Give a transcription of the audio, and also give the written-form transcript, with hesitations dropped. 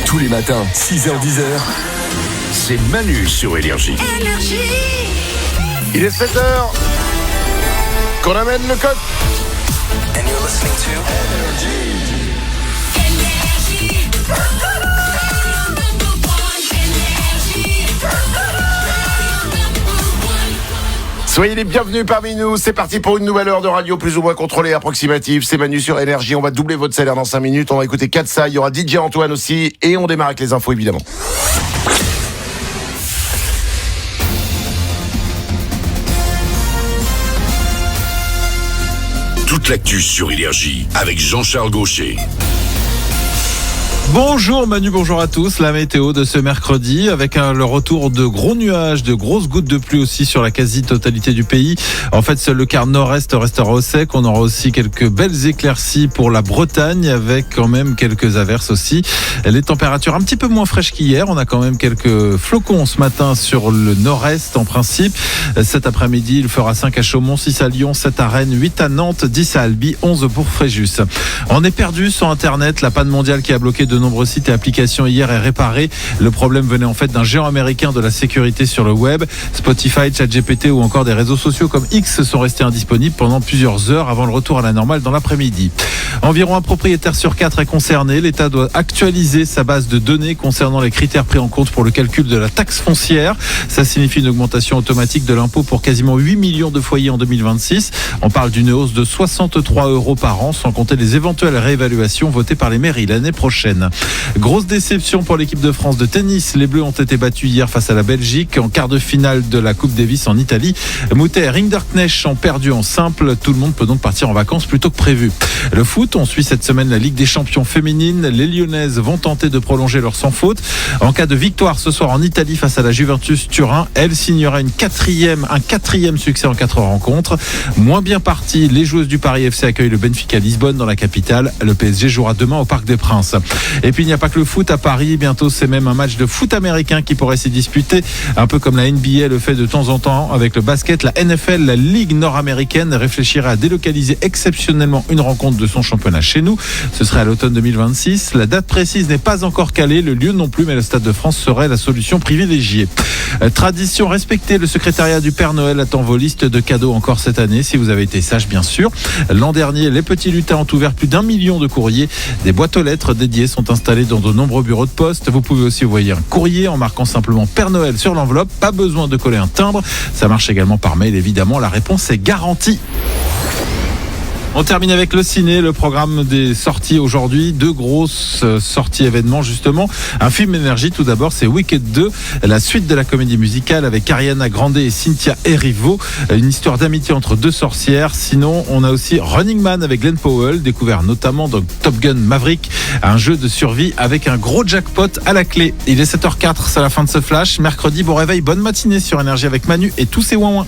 Tous les matins, 6h-10h, c'est Manu sur Énergie. Il est 7h qu'on amène le code. And you're listening to Soyez les bienvenus parmi nous. C'est parti pour une nouvelle heure de radio plus ou moins contrôlée, approximative. C'est Manu sur Énergie. On va doubler votre salaire dans 5 minutes. On va écouter Katsa. Il y aura DJ Antoine aussi. Et on démarre avec les infos évidemment. Toute l'actu sur Énergie avec Jean-Charles Gaucher. Bonjour Manu, bonjour à tous. La météo de ce mercredi avec le retour de gros nuages, de grosses gouttes de pluie aussi sur la quasi-totalité du pays. En fait, seul le quart nord-est restera au sec. On aura aussi quelques belles éclaircies pour la Bretagne avec quand même quelques averses aussi. Les températures un petit peu moins fraîches qu'hier. On a quand même quelques flocons ce matin sur le nord-est en principe. Cet après-midi, il fera 5 à Chaumont, 6 à Lyon, 7 à Rennes, 8 à Nantes, 10 à Albi, 11 pour Fréjus. On est perdu sur Internet. La panne mondiale qui a bloqué de nombreux sites et applications hier est réparée. Le problème venait en fait d'un géant américain de la sécurité sur le web. Spotify, ChatGPT ou encore des réseaux sociaux comme X sont restés indisponibles pendant plusieurs heures avant le retour à la normale dans l'après-midi. Environ un propriétaire sur 4 est concerné. L'État doit actualiser sa base de données concernant les critères pris en compte pour le calcul de la taxe foncière. Ça signifie une augmentation automatique de l'impôt pour quasiment 8 millions de foyers en 2026. On parle d'une hausse de 63 € par an, sans compter les éventuelles réévaluations votées par les mairies l'année prochaine. Grosse déception pour l'équipe de France de tennis. Les Bleus ont été battus hier face à la Belgique en quart de finale de la Coupe Davis en Italie. Moutet et Rinderknecht ont perdu en simple. Tout le monde peut donc partir en vacances plus tôt que prévu. Le foot, on suit cette semaine la Ligue des Champions féminines. Les Lyonnaises vont tenter de prolonger leur sans faute. En cas de victoire ce soir en Italie face à la Juventus Turin, elle signera un quatrième succès en 4 rencontres. Moins bien parti, les joueuses du Paris FC accueillent le Benfica Lisbonne dans la capitale. Le PSG jouera demain au Parc des Princes. Et puis il n'y a pas que le foot à Paris. Bientôt c'est même un match de foot américain qui pourrait s'y disputer. Un peu comme la NBA le fait de temps en temps avec le basket. La NFL, la Ligue nord-américaine, réfléchirait à délocaliser exceptionnellement une rencontre de son championnat chez nous. Ce serait à l'automne 2026. La date précise n'est pas encore calée, le lieu non plus, mais le Stade de France serait la solution privilégiée. Tradition respectée, le secrétariat du Père Noël attend vos listes de cadeaux encore cette année, si vous avez été sage bien sûr. L'an dernier, les petits lutins ont ouvert plus d'1 million de courriers. Des boîtes aux lettres dédiées sont installées dans de nombreux bureaux de poste. Vous pouvez aussi envoyer un courrier en marquant simplement Père Noël sur l'enveloppe. Pas besoin de coller un timbre. Ça marche également par mail, évidemment. La réponse est garantie. On termine avec le ciné, le programme des sorties aujourd'hui. 2 grosses sorties événements justement. Un film Énergie tout d'abord, c'est Wicked 2, la suite de la comédie musicale avec Ariana Grande et Cynthia Erivo. Une histoire d'amitié entre 2 sorcières. Sinon, on a aussi Running Man avec Glenn Powell, découvert notamment dans Top Gun Maverick. Un jeu de survie avec un gros jackpot à la clé. Il est 7h04, c'est la fin de ce flash. Mercredi, bon réveil, bonne matinée sur Énergie avec Manu et tous ses ouin-ouin.